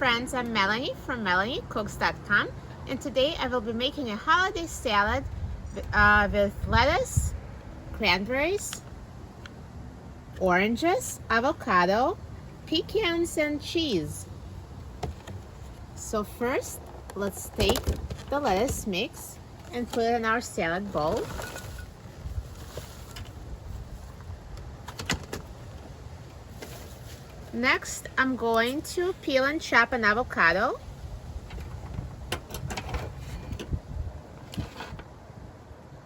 friends, I'm Melanie from MelanieCooks.com, and today I will be making a holiday salad with lettuce, cranberries, oranges, avocado, pecans, and cheese. So first, let's take the lettuce mix and put it in our salad bowl. Next, I'm going to peel and chop an avocado.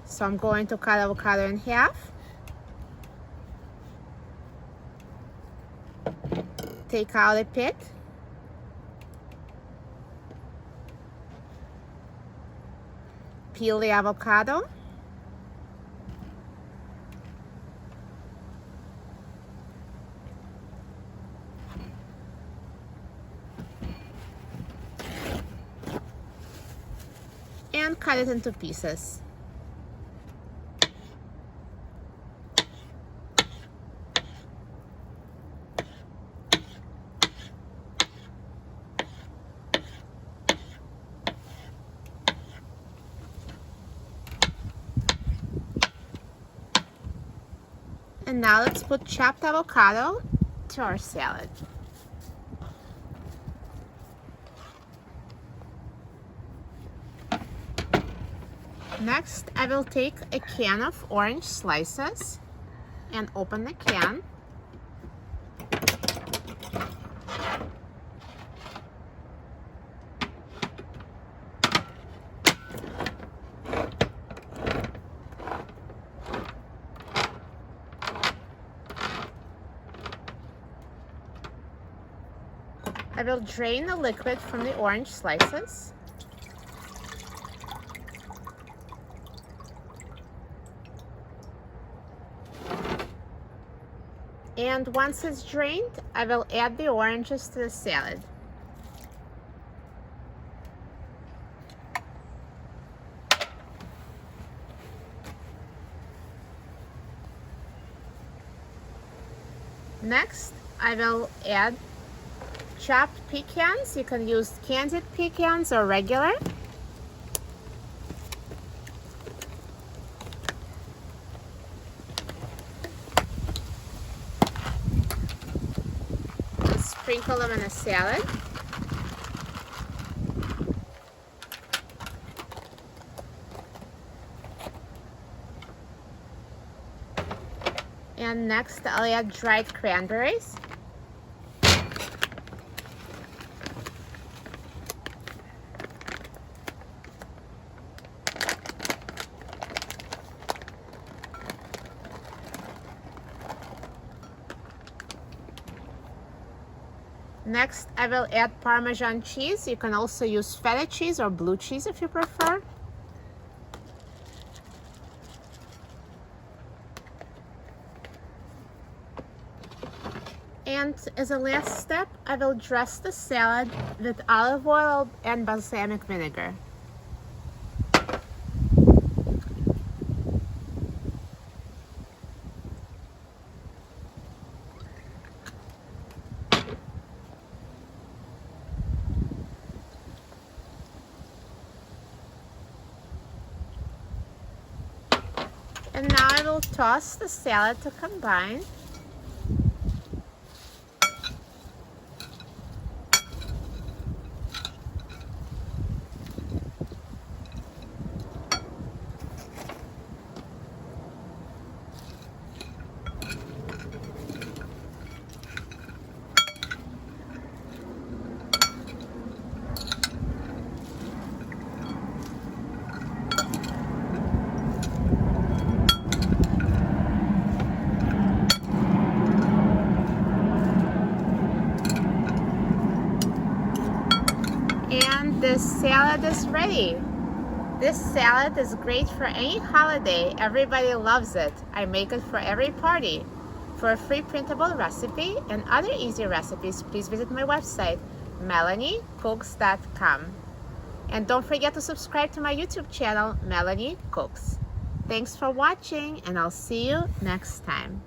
So I'm going to cut avocado in half. Take out the pit. Peel the avocado. And cut it into pieces. And now let's put chopped avocado to our salad. Next, I will take a can of orange slices and open the can. I will drain the liquid from the orange slices. And once it's drained, I will add the oranges to the salad. Next, I will add chopped pecans. You can use candied pecans or regular. Sprinkle them in a salad. And next, I'll add dried cranberries. Next, I will add Parmesan cheese. You can also use feta cheese or blue cheese if you prefer. And as a last step, I will dress the salad with olive oil and balsamic vinegar. And now I will toss the salad to combine. And this salad is ready. This salad is great for any holiday. Everybody loves it. I make it for every party. For a free printable recipe and other easy recipes, please visit my website, MelanieCooks.com. And don't forget to subscribe to my YouTube channel, Melanie Cooks. Thanks for watching, and I'll see you next time.